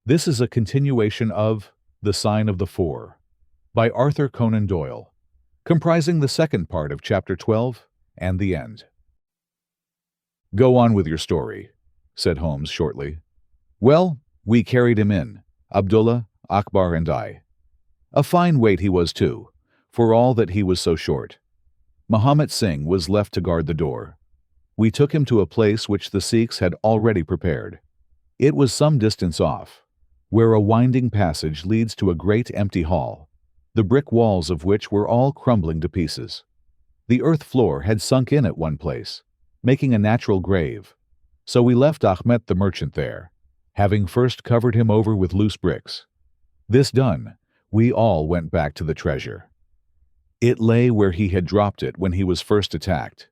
This is a continuation of The Sign of the Four by Arthur Conan Doyle, comprising the second part of Chapter 12 and the end. "Go on with your story," said Holmes shortly. "Well, we carried him in, Abdullah, Akbar, and I. A fine weight he was too, for all that he was so short. Muhammad Singh was left to guard the door. We took him to a place which the Sikhs had already prepared. It was some distance off, where a winding passage leads to a great empty hall, the brick walls of which were all crumbling to pieces. The earth floor had sunk in at one place, making a natural grave, so we left Ahmet the merchant there, having first covered him over with loose bricks. This done, we all went back to the treasure. It lay where he had dropped it when he was first attacked.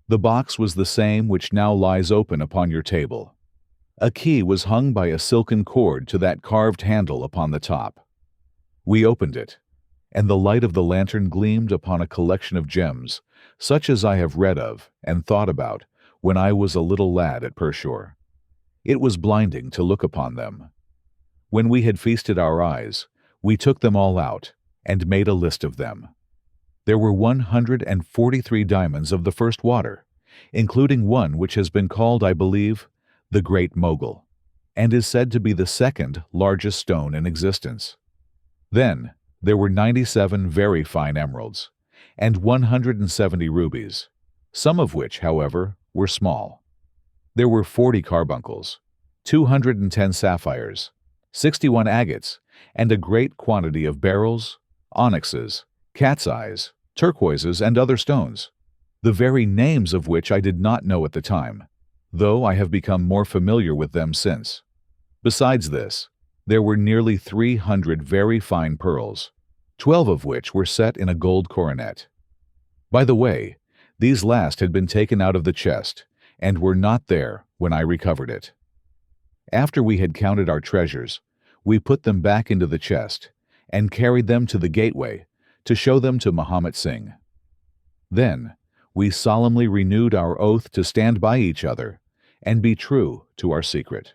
The box was the same which now lies open upon your table. A key was hung by a silken cord to that carved handle upon the top. We opened it, and the light of the lantern gleamed upon a collection of gems, such as I have read of and thought about when I was a little lad at Pershore. It was blinding to look upon them. When we had feasted our eyes, we took them all out and made a list of them. There were 143 diamonds of the first water, including one which has been called, I believe, the Great Mogul, and is said to be the second largest stone in existence. Then there were 97 very fine emeralds, and 170 rubies, some of which, however, were small. There were 40 carbuncles, 210 sapphires, 61 agates, and a great quantity of beryls, onyxes, cat's eyes, turquoises, and other stones, the very names of which I did not know at the time, though I have become more familiar with them since. Besides this, there were nearly 300 very fine pearls, 12 of which were set in a gold coronet. By the way, these last had been taken out of the chest, and were not there when I recovered it. After we had counted our treasures, we put them back into the chest, and carried them to the gateway to show them to Muhammad Singh. Then we solemnly renewed our oath to stand by each other and be true to our secret.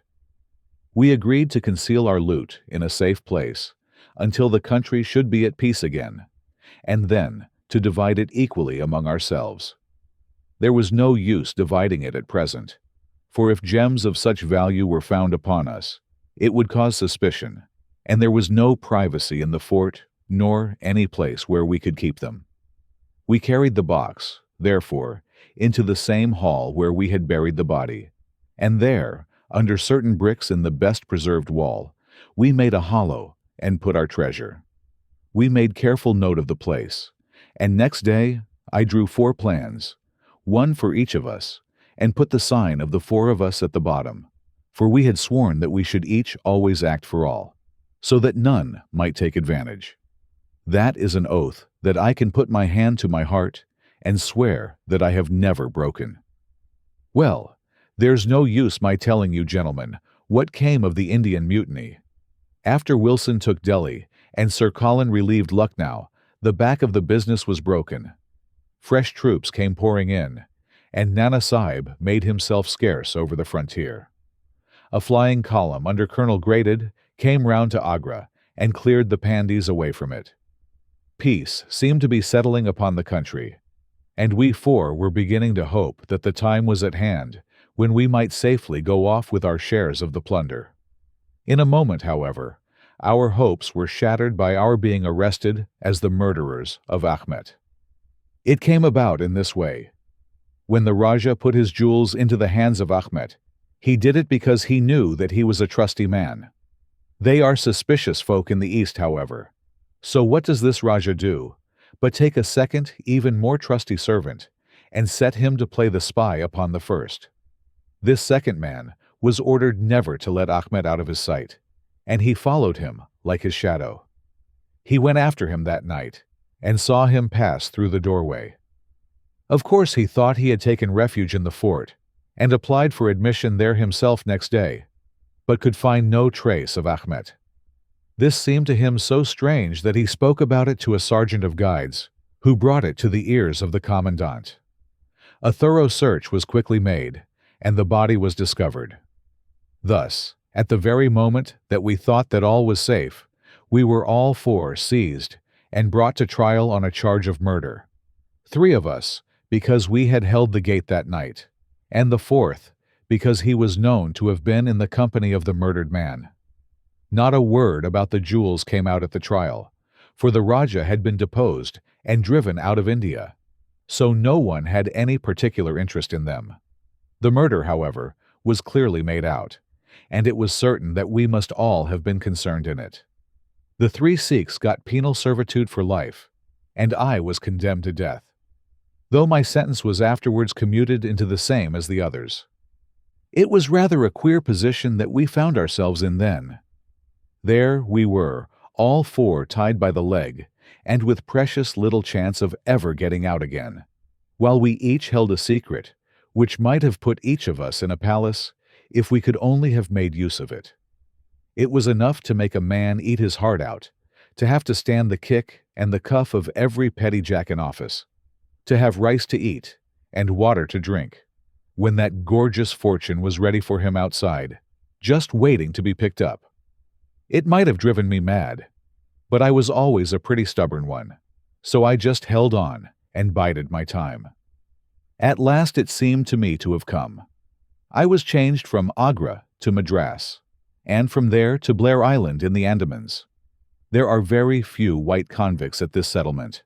We agreed to conceal our loot in a safe place until the country should be at peace again, and then to divide it equally among ourselves. There was no use dividing it at present, for if gems of such value were found upon us, it would cause suspicion, and there was no privacy in the fort nor any place where we could keep them. We carried the box, therefore, into the same hall where we had buried the body, and there, under certain bricks in the best preserved wall, we made a hollow and put our treasure. We made careful note of the place, and next day I drew 4 plans, one for each of us, and put the sign of the 4 of us at the bottom, for we had sworn that we should each always act for all, so that none might take advantage. That is an oath that I can put my hand to my heart and swear that I have never broken. Well, there's no use my telling you, gentlemen, what came of the Indian mutiny. After Wilson took Delhi and Sir Colin relieved Lucknow, the back of the business was broken. Fresh troops came pouring in, and Nana Sahib made himself scarce over the frontier. A flying column under Colonel Graded came round to Agra and cleared the Pandis away from it. Peace seemed to be settling upon the country, and we 4 were beginning to hope that the time was at hand when we might safely go off with our shares of the plunder. In a moment, however, our hopes were shattered by our being arrested as the murderers of Ahmet. It came about in this way. When the Rajah put his jewels into the hands of Ahmet, he did it because he knew that he was a trusty man. They are suspicious folk in the East, however. So what does this Rajah do but take a second, even more trusty servant, and set him to play the spy upon the first? This second man was ordered never to let Ahmet out of his sight, and he followed him like his shadow. He went after him that night, and saw him pass through the doorway. Of course he thought he had taken refuge in the fort, and applied for admission there himself next day, but could find no trace of Ahmet. This seemed to him so strange that he spoke about it to a sergeant of guides, who brought it to the ears of the commandant. A thorough search was quickly made, and the body was discovered. Thus, At the very moment that we thought that all was safe, we were all four seized and brought to trial on a charge of murder. 3 of us, because we had held the gate that night, and the 4th, because he was known to have been in the company of the murdered man. Not a word about the jewels came out at the trial, for the Raja had been deposed and driven out of India, so no one had any particular interest in them. The murder, however, was clearly made out, and it was certain that we must all have been concerned in it. The 3 Sikhs got penal servitude for life, and I was condemned to death, though my sentence was afterwards commuted into the same as the others. It was rather a queer position that we found ourselves in then. There we were, all 4 tied by the leg, and with precious little chance of ever getting out again, while we each held a secret, which might have put each of us in a palace if we could only have made use of it. It was enough to make a man eat his heart out, to have to stand the kick and the cuff of every petty jack in office, to have rice to eat and water to drink, when that gorgeous fortune was ready for him outside, just waiting to be picked up. It might have driven me mad, but I was always a pretty stubborn one, so I just held on and bided my time. At last it seemed to me to have come. I was changed from Agra to Madras, and from there to Blair Island in the Andamans. There are very few white convicts at this settlement,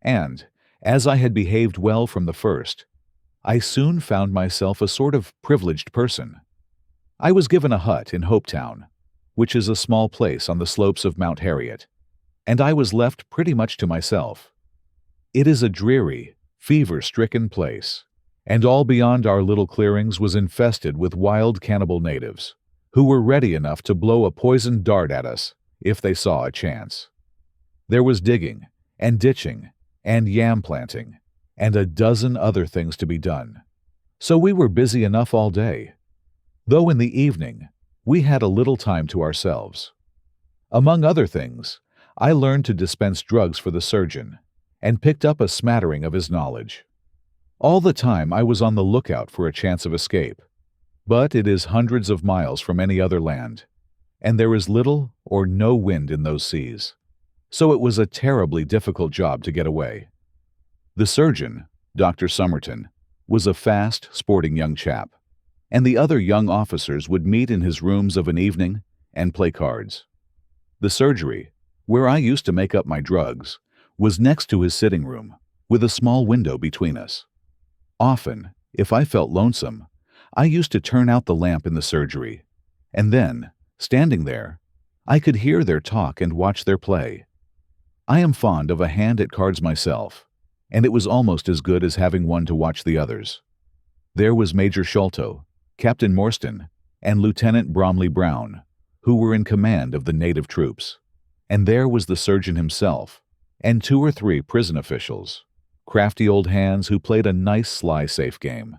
and, as I had behaved well from the first, I soon found myself a sort of privileged person. I was given a hut in Hopetown, which is a small place on the slopes of Mount Harriet, and I was left pretty much to myself. It is a dreary, fever-stricken place, and all beyond our little clearings was infested with wild cannibal natives, who were ready enough to blow a poisoned dart at us if they saw a chance. There was digging, and ditching, and yam planting, and a dozen other things to be done, so we were busy enough all day, though in the evening we had a little time to ourselves. Among other things, I learned to dispense drugs for the surgeon, and picked up a smattering of his knowledge. All the time I was on the lookout for a chance of escape, but it is hundreds of miles from any other land, and there is little or no wind in those seas, so it was a terribly difficult job to get away. The surgeon, Dr. Somerton, was a fast, sporting young chap, and the other young officers would meet in his rooms of an evening and play cards. The surgery, where I used to make up my drugs, was next to his sitting room, with a small window between us. Often, if I felt lonesome, I used to turn out the lamp in the surgery, and then, standing there, I could hear their talk and watch their play. I am fond of a hand at cards myself, and it was almost as good as having one to watch the others. There was Major Sholto, Captain Morstan, and Lieutenant Bromley Brown, who were in command of the native troops, and there was the surgeon himself, and 2 or 3 prison officials, crafty old hands who played a nice sly safe game.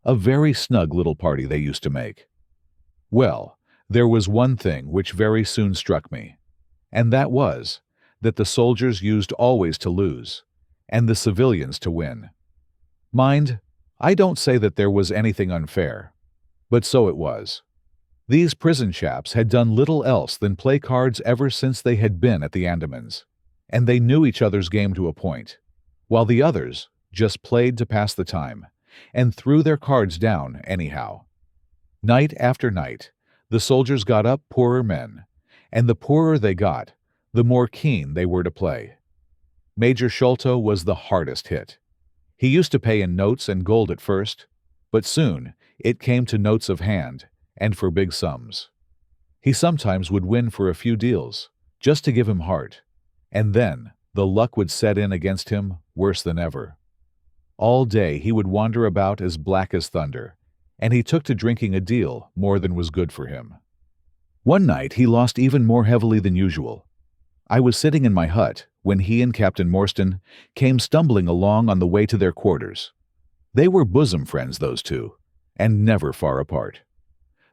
A very snug little party they used to make. Well, there was one thing which very soon struck me, and that was that the soldiers used always to lose, and the civilians to win. Mind, I don't say that there was anything unfair, but so it was. These prison chaps had done little else than play cards ever since they had been at the Andamans, and they knew each other's game to a point, while the others just played to pass the time, and threw their cards down anyhow. Night after night, the soldiers got up poorer men, and the poorer they got, the more keen they were to play. Major Sholto was the hardest hit. He used to pay in notes and gold at first, but soon it came to notes of hand, and for big sums. He sometimes would win for a few deals, just to give him heart, and then the luck would set in against him worse than ever. All day he would wander about as black as thunder, and he took to drinking a deal more than was good for him. One night he lost even more heavily than usual. I was sitting in my hut when he and Captain Morstan came stumbling along on the way to their quarters. They were bosom friends, those two, and never far apart.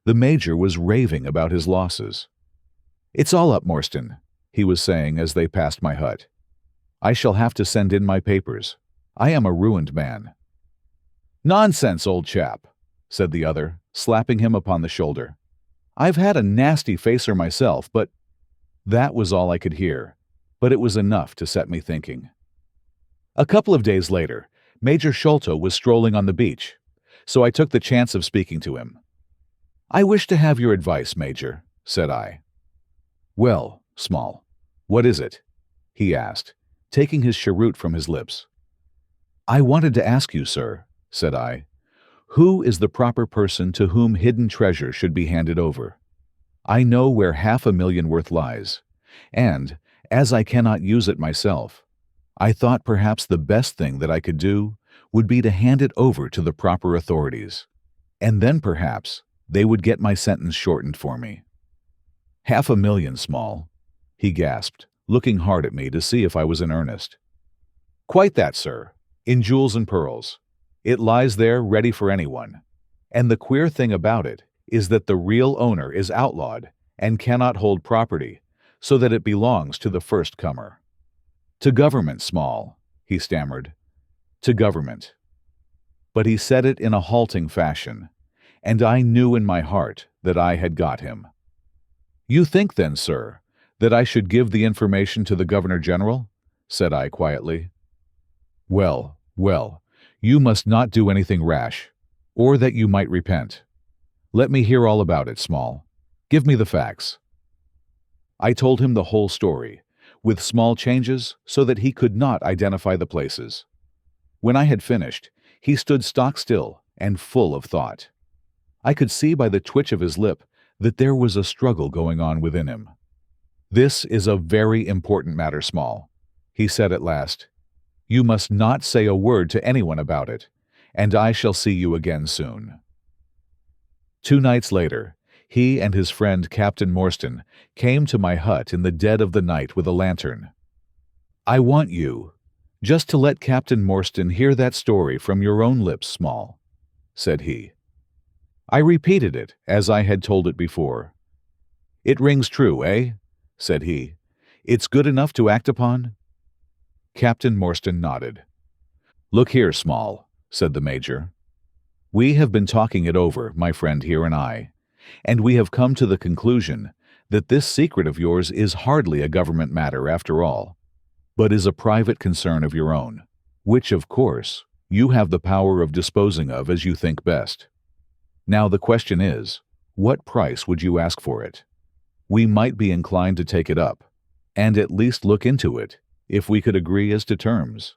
The Major was raving about his losses. "It's all up, Morstan," he was saying as they passed my hut. "I shall have to send in my papers. I am a ruined man." "Nonsense, old chap," said the other, slapping him upon the shoulder. I've had a nasty facer myself, but that was all I could hear. But it was enough to set me thinking. A couple of days later, Major Sholto was strolling on the beach, so I took the chance of speaking to him. "I wish to have your advice, Major," said I. "Well, Small, what is it?" he asked, taking his cheroot from his lips. "I wanted to ask you, sir," said I, "who is the proper person to whom hidden treasure should be handed over? I know where $500,000 worth lies, and, as I cannot use it myself, I thought perhaps the best thing that I could do would be to hand it over to the proper authorities, and then perhaps they would get my sentence shortened for me." "$500,000, Small," he gasped, looking hard at me to see if I was in earnest. "Quite that, sir, in jewels and pearls. It lies there ready for anyone. And the queer thing about it is that the real owner is outlawed and cannot hold property, so that it belongs to the first comer." "To government, Small," he stammered. "To government." But he said it in a halting fashion, and I knew in my heart that I had got him. "You think then, sir, that I should give the information to the Governor-General?" said I quietly. Well, you must not do anything rash, or that you might repent. Let me hear all about it, Small. Give me the facts." I told him the whole story, with small changes so that he could not identify the places. When I had finished, he stood stock still and full of thought. I could see by the twitch of his lip that there was a struggle going on within him. "This is a very important matter, Small," he said at last. "You must not say a word to anyone about it, and I shall see you again soon." 2 nights later, he and his friend Captain Morstan came to my hut in the dead of the night with a lantern. "I want you just to let Captain Morstan hear that story from your own lips, Small," said he. I repeated it as I had told it before. "It rings true, eh?" said he. "It's good enough to act upon?" Captain Morstan nodded. "Look here, Small," said the Major. "We have been talking it over, my friend here and I, and we have come to the conclusion that this secret of yours is hardly a government matter after all, but is a private concern of your own, which, of course, you have the power of disposing of as you think best. Now the question is, what price would you ask for it? We might be inclined to take it up, and at least look into it, if we could agree as to terms."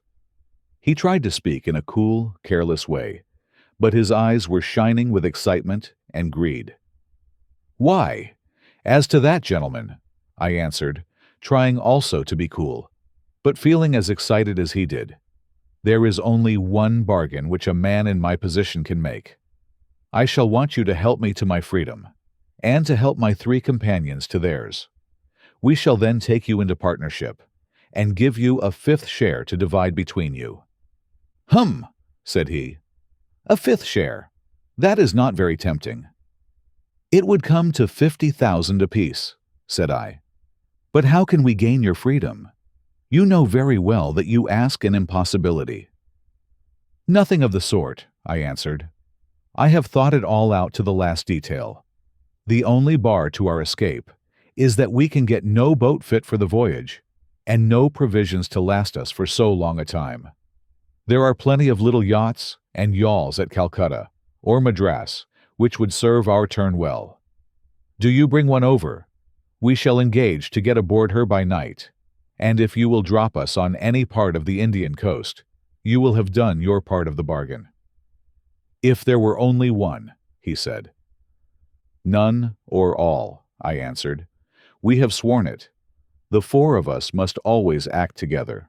He tried to speak in a cool, careless way, but his eyes were shining with excitement and greed. "Why, as to that, gentlemen," I answered, trying also to be cool, but feeling as excited as he did, "there is only one bargain which a man in my position can make. I shall want you to help me to my freedom, and to help my 3 companions to theirs. We shall then take you into partnership, and give you a 5th share to divide between you." "Hum," said he. "A 5th share. That is not very tempting." "It would come to 50,000 apiece," said I. "But how can we gain your freedom? You know very well that you ask an impossibility." "Nothing of the sort," I answered. "I have thought it all out to the last detail. The only bar to our escape is that we can get no boat fit for the voyage, and no provisions to last us for so long a time. There are plenty of little yachts and yawls at Calcutta or Madras, which would serve our turn well. Do you bring one over? We shall engage to get aboard her by night, and if you will drop us on any part of the Indian coast, you will have done your part of the bargain." "If there were only one," he said. "None or all," I answered. "We have sworn it. The 4 of us must always act together."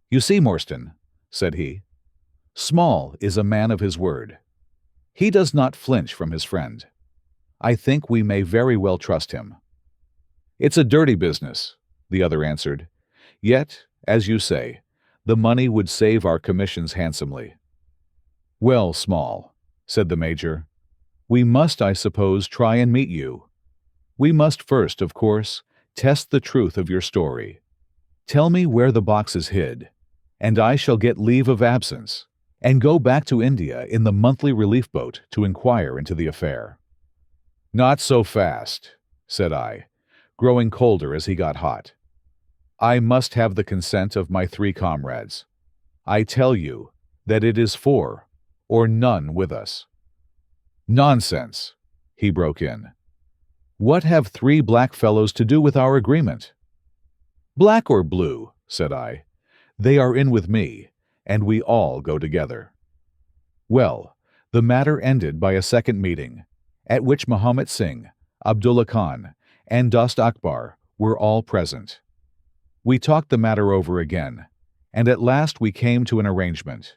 "You see, Morstan," said he, "Small is a man of his word. He does not flinch from his friend. I think we may very well trust him." "It's a dirty business," the other answered. "Yet, as you say, the money would save our commissions handsomely." "Well, Small," said the Major, "we must, I suppose, try and meet you. We must first, of course, test the truth of your story. Tell me where the box is hid, and I shall get leave of absence and go back to India in the monthly relief boat to inquire into the affair." "Not so fast," said I, growing colder as he got hot. "I must have the consent of my 3 comrades. I tell you that it is 4 or none with us." "Nonsense," he broke in. "What have 3 black fellows to do with our agreement?" "Black or blue," said I, "they are in with me, and we all go together." Well, the matter ended by a second meeting, at which Mahomet Singh, Abdullah Khan, and Dost Akbar were all present. We talked the matter over again, and at last we came to an arrangement.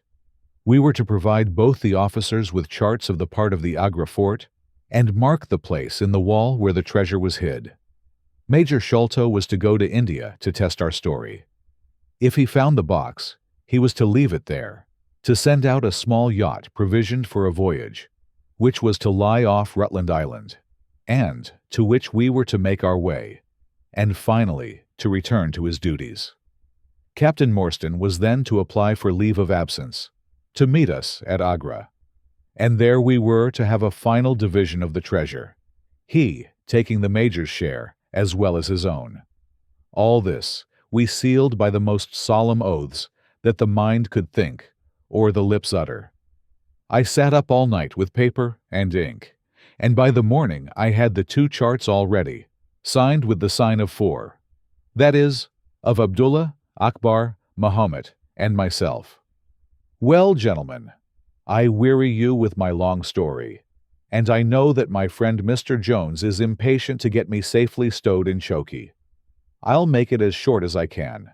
We were to provide both the officers with charts of the part of the Agra fort and mark the place in the wall where the treasure was hid. Major Sholto was to go to India to test our story. If he found the box, he was to leave it there, to send out a small yacht provisioned for a voyage, which was to lie off Rutland Island, and to which we were to make our way, and finally to return to his duties. Captain Morstan was then to apply for leave of absence, to meet us at Agra, and there we were to have a final division of the treasure, he taking the major's share as well as his own. All this we sealed by the most solemn oaths that the mind could think or the lips utter. I sat up all night with paper and ink, and by the morning I had the 2 charts all ready, signed with the sign of 4, that is, of Abdullah, Akbar, Mahomet, and myself. Well, gentlemen, I weary you with my long story, and I know that my friend Mr. Jones is impatient to get me safely stowed in Choki. I'll make it as short as I can.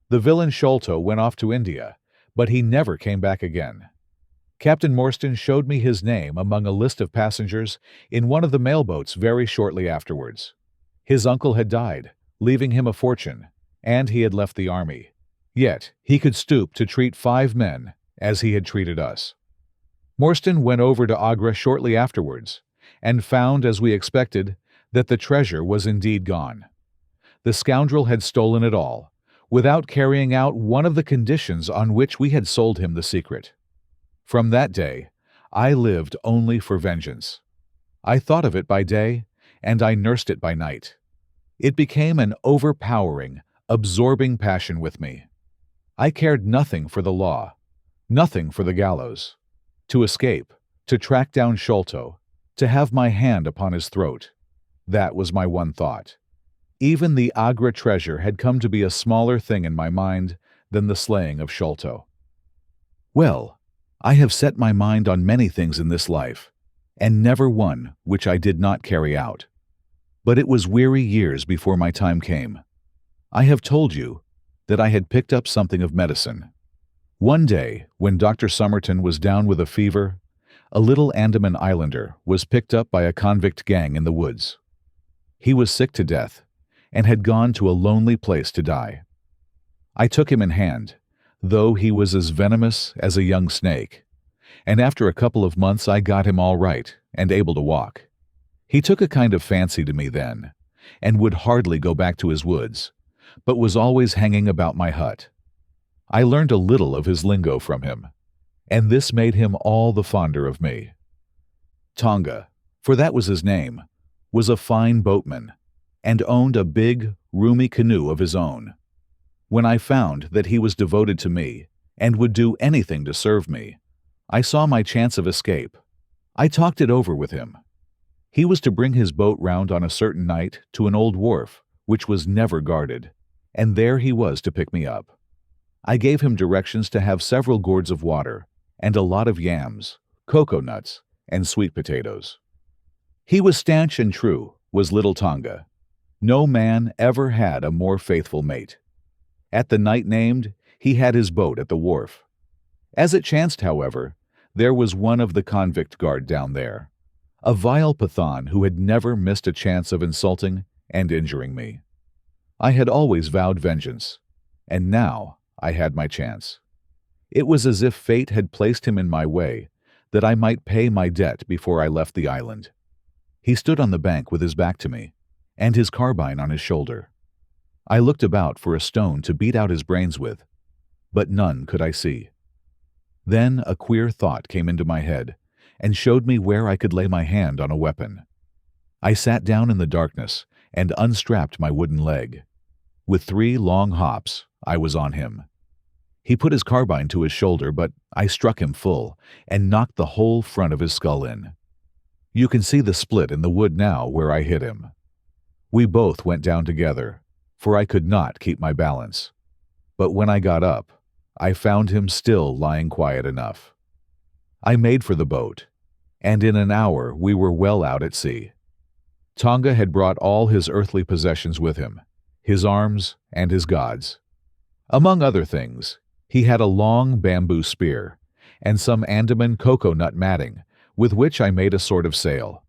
The villain Sholto went off to India, but he never came back again. Captain Morstan showed me his name among a list of passengers in one of the mailboats very shortly afterwards. His uncle had died, leaving him a fortune, and he had left the army. Yet he could stoop to treat 5 men as he had treated us. Morstan went over to Agra shortly afterwards, and found, as we expected, that the treasure was indeed gone. The scoundrel had stolen it all, without carrying out one of the conditions on which we had sold him the secret. From that day, I lived only for vengeance. I thought of it by day, and I nursed it by night. It became an overpowering, absorbing passion with me. I cared nothing for the law, nothing for the gallows. To escape, to track down Sholto, to have my hand upon his throat, that was my one thought. Even the Agra treasure had come to be a smaller thing in my mind than the slaying of Sholto. Well, I have set my mind on many things in this life, and never one which I did not carry out. But it was weary years before my time came. I have told you that I had picked up something of medicine. One day, when Dr. Somerton was down with a fever, a little Andaman islander was picked up by a convict gang in the woods. He was sick to death, and had gone to a lonely place to die. I took him in hand, though he was as venomous as a young snake, and after a couple of months I got him all right and able to walk. He took a kind of fancy to me then, and would hardly go back to his woods, but was always hanging about my hut. I learned a little of his lingo from him, and this made him all the fonder of me. Tonga, for that was his name, was a fine boatman, and owned a big, roomy canoe of his own. When I found that he was devoted to me, and would do anything to serve me, I saw my chance of escape. I talked it over with him. He was to bring his boat round on a certain night to an old wharf, which was never guarded, and there he was to pick me up. I gave him directions to have several gourds of water, and a lot of yams, cocoa nuts, and sweet potatoes. He was stanch and true, was little Tonga. No man ever had a more faithful mate. At the night named, he had his boat at the wharf. As it chanced, however, there was one of the convict guard down there, a vile Pathan who had never missed a chance of insulting and injuring me. I had always vowed vengeance, and now I had my chance. It was as if fate had placed him in my way, that I might pay my debt before I left the island. He stood on the bank with his back to me, and his carbine on his shoulder. I looked about for a stone to beat out his brains with, but none could I see. Then a queer thought came into my head, and showed me where I could lay my hand on a weapon. I sat down in the darkness and unstrapped my wooden leg. With 3 long hops, I was on him. He put his carbine to his shoulder, but I struck him full and knocked the whole front of his skull in. You can see the split in the wood now where I hit him. We both went down together, for I could not keep my balance. But when I got up, I found him still lying quiet enough. I made for the boat, and in an hour we were well out at sea. Tonga had brought all his earthly possessions with him, his arms and his gods. Among other things, he had a long bamboo spear and some Andaman cocoa-nut matting, with which I made a sort of sail.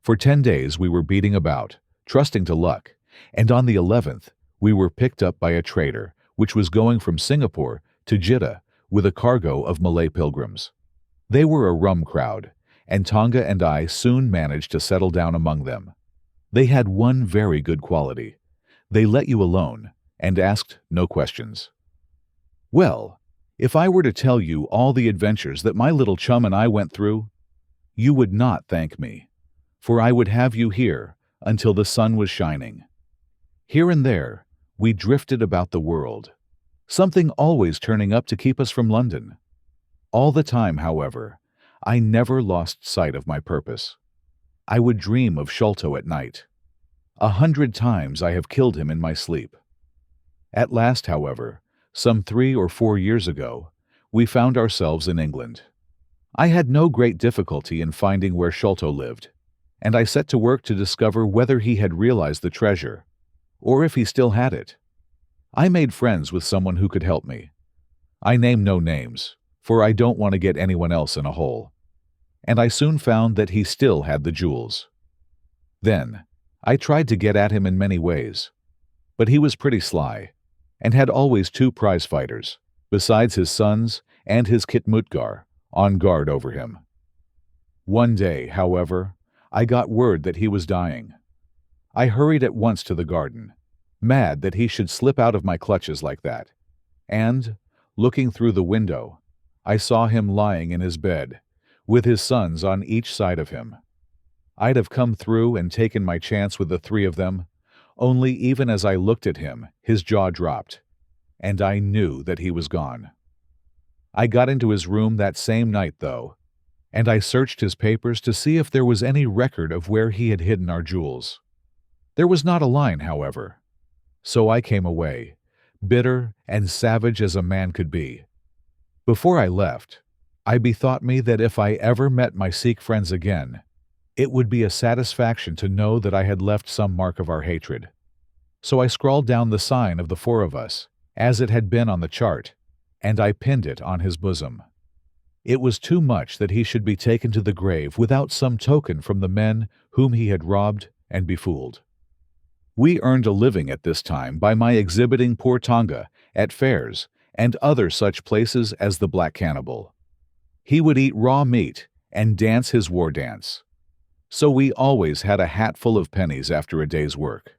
For 10 days we were beating about, trusting to luck, and on the 11th we were picked up by a trader which was going from Singapore to Jeddah with a cargo of Malay pilgrims. They were a rum crowd, and Tonga and I soon managed to settle down among them. They had one very good quality. They let you alone and asked no questions. Well, if I were to tell you all the adventures that my little chum and I went through, you would not thank me, for I would have you here until the sun was shining. Here and there, we drifted about the world, something always turning up to keep us from London. All the time, however, I never lost sight of my purpose. I would dream of Sholto at night. 100 times I have killed him in my sleep. At last, however, some 3 or 4 years ago, we found ourselves in England. I had no great difficulty in finding where Sholto lived, and I set to work to discover whether he had realized the treasure, or if he still had it. I made friends with someone who could help me. I name no names, for I don't want to get anyone else in a hole. And I soon found that he still had the jewels. Then, I tried to get at him in many ways, but he was pretty sly, and had always 2 prize fighters, besides his sons and his Khitmutgar, on guard over him. One day, however, I got word that he was dying. I hurried at once to the garden, mad that he should slip out of my clutches like that, and, looking through the window, I saw him lying in his bed, with his sons on each side of him. I'd have come through and taken my chance with the 3 of them, only even as I looked at him, his jaw dropped, and I knew that he was gone. I got into his room that same night, though, and I searched his papers to see if there was any record of where he had hidden our jewels. There was not a line, however. So I came away, bitter and savage as a man could be. Before I left, I bethought me that if I ever met my Sikh friends again, it would be a satisfaction to know that I had left some mark of our hatred. So I scrawled down the sign of the 4 of us, as it had been on the chart, and I pinned it on his bosom. It was too much that he should be taken to the grave without some token from the men whom he had robbed and befooled. We earned a living at this time by my exhibiting poor Tonga at fairs and other such places as the Black Cannibal. He would eat raw meat and dance his war dance. So we always had a hatful of pennies after a day's work.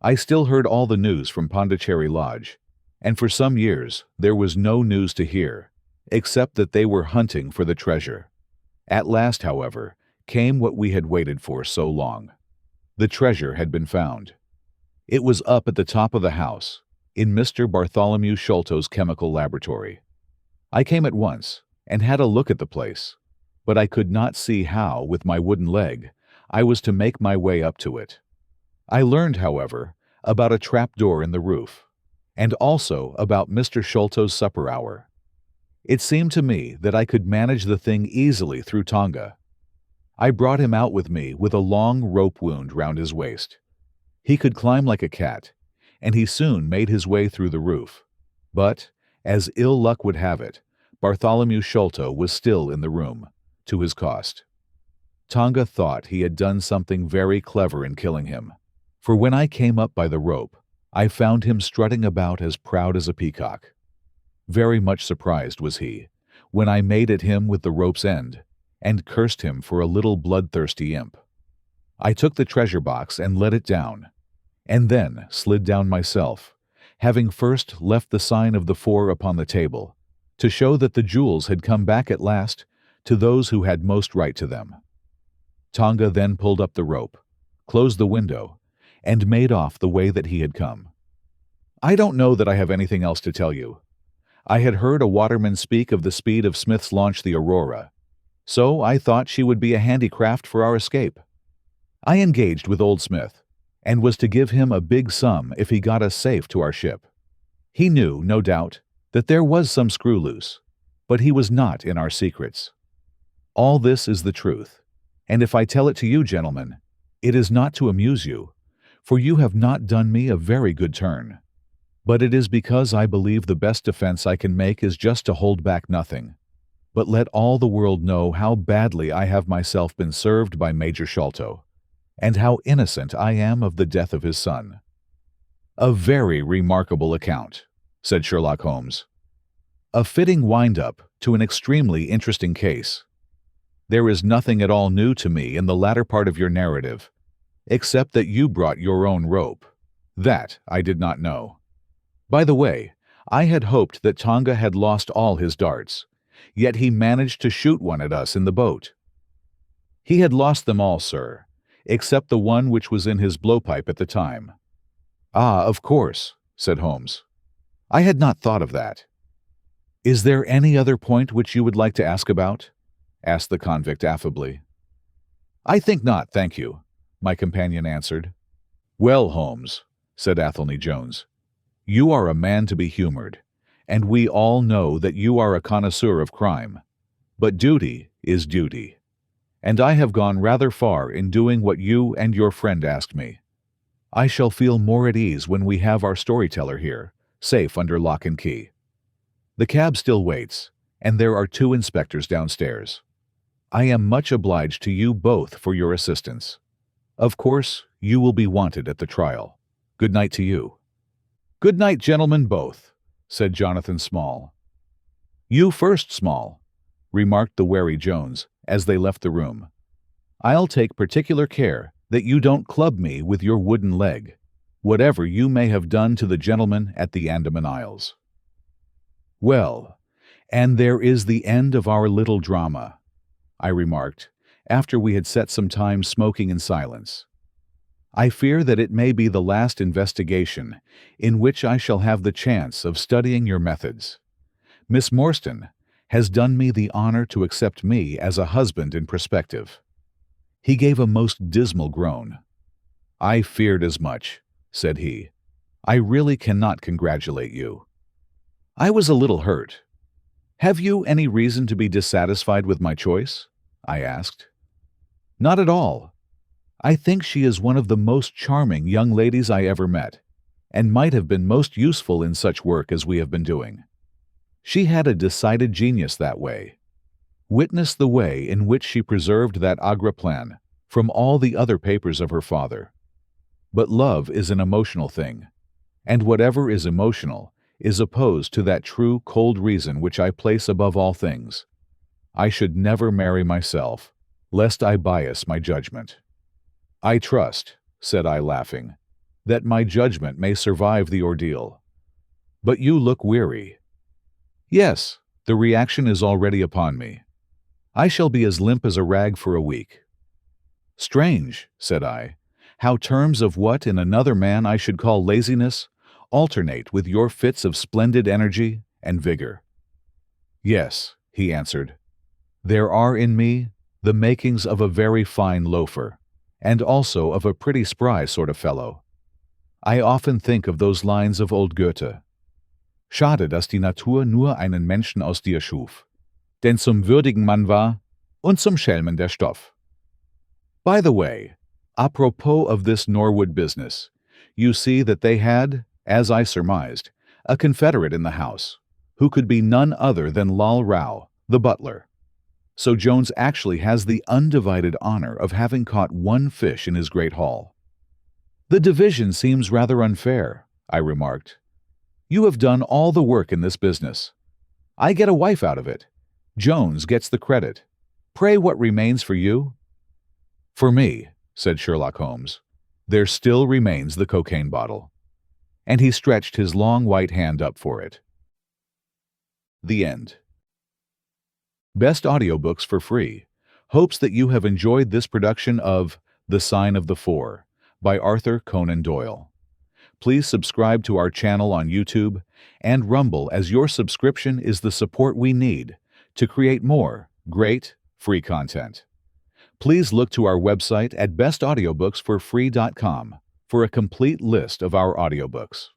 I still heard all the news from Pondicherry Lodge, and for some years there was no news to hear, except that they were hunting for the treasure. At last, however, came what we had waited for so long. The treasure had been found. It was up at the top of the house, in Mr. Bartholomew Sholto's chemical laboratory. I came at once and had a look at the place, but I could not see how, with my wooden leg, I was to make my way up to it. I learned, however, about a trapdoor in the roof, and also about Mr. Sholto's supper hour. It seemed to me that I could manage the thing easily through Tonga. I brought him out with me with a long rope wound round his waist. He could climb like a cat, and he soon made his way through the roof. But, as ill luck would have it, Bartholomew Sholto was still in the room, to his cost. Tonga thought he had done something very clever in killing him, for when I came up by the rope, I found him strutting about as proud as a peacock. Very much surprised was he, when I made at him with the rope's end, and cursed him for a little bloodthirsty imp. I took the treasure box and let it down, and then slid down myself, having first left the sign of the 4 upon the table, to show that the jewels had come back at last to those who had most right to them. Tonga then pulled up the rope, closed the window, and made off the way that he had come. I don't know that I have anything else to tell you. I had heard a waterman speak of the speed of Smith's launch, the Aurora, so I thought she would be a handy craft for our escape. I engaged with old Smith, and was to give him a big sum if he got us safe to our ship. He knew, no doubt, that there was some screw loose, but he was not in our secrets. All this is the truth, and if I tell it to you, gentlemen, it is not to amuse you, for you have not done me a very good turn. But it is because I believe the best defense I can make is just to hold back nothing, but let all the world know how badly I have myself been served by Major Sholto, and how innocent I am of the death of his son. A very remarkable account, said Sherlock Holmes. A fitting wind-up to an extremely interesting case. There is nothing at all new to me in the latter part of your narrative, except that you brought your own rope. That I did not know. By the way, I had hoped that Tonga had lost all his darts, yet he managed to shoot one at us in the boat. He had lost them all, sir, except the one which was in his blowpipe at the time. Ah, of course, said Holmes. I had not thought of that. Is there any other point which you would like to ask about? Asked the convict affably. I think not, thank you, my companion answered. Well, Holmes, said Athelney Jones, you are a man to be humored, and we all know that you are a connoisseur of crime. But duty is duty, and I have gone rather far in doing what you and your friend asked me. I shall feel more at ease when we have our storyteller here, safe under lock and key. The cab still waits, and there are 2 inspectors downstairs. I am much obliged to you both for your assistance. Of course, you will be wanted at the trial. Good night to you. Good night, gentlemen both, said Jonathan Small. You first, Small, remarked the wary Jones as they left the room. I'll take particular care that you don't club me with your wooden leg, whatever you may have done to the gentleman at the Andaman Isles. Well, and there is the end of our little drama, I remarked, after we had sat some time smoking in silence. I fear that it may be the last investigation in which I shall have the chance of studying your methods. Miss Morstan has done me the honor to accept me as a husband in prospective. He gave a most dismal groan. I feared as much, said he. I really cannot congratulate you. I was a little hurt. Have you any reason to be dissatisfied with my choice? I asked. Not at all. I think she is one of the most charming young ladies I ever met, and might have been most useful in such work as we have been doing. She had a decided genius that way. Witness the way in which she preserved that Agra plan from all the other papers of her father. But love is an emotional thing, and whatever is emotional is opposed to that true cold reason which I place above all things. I should never marry myself, lest I bias my judgment. I trust, said I laughing, that my judgment may survive the ordeal. But you look weary. Yes, the reaction is already upon me. I shall be as limp as a rag for a week. Strange, said I, how terms of what in another man I should call laziness alternate with your fits of splendid energy and vigor. Yes, he answered, there are in me the makings of a very fine loafer, and also of a pretty spry sort of fellow. I often think of those lines of old Goethe. Schade, dass die Natur nur einen Menschen aus dir schuf, denn zum würdigen Mann war und zum Schelmen der Stoff. By the way, apropos of this Norwood business, you see that they had, as I surmised, a confederate in the house, who could be none other than Lal Rao, the butler. So Jones actually has the undivided honor of having caught one fish in his great haul. The division seems rather unfair, I remarked. You have done all the work in this business. I get a wife out of it. Jones gets the credit. Pray, what remains for you? For me, said Sherlock Holmes, there still remains the cocaine bottle. And he stretched his long white hand up for it. The end. Best Audiobooks for Free hopes that you have enjoyed this production of The Sign of the Four by Arthur Conan Doyle. Please subscribe to our channel on YouTube and Rumble, as your subscription is the support we need to create more great free content. Please look to our website at bestaudiobooksforfree.com for a complete list of our audiobooks.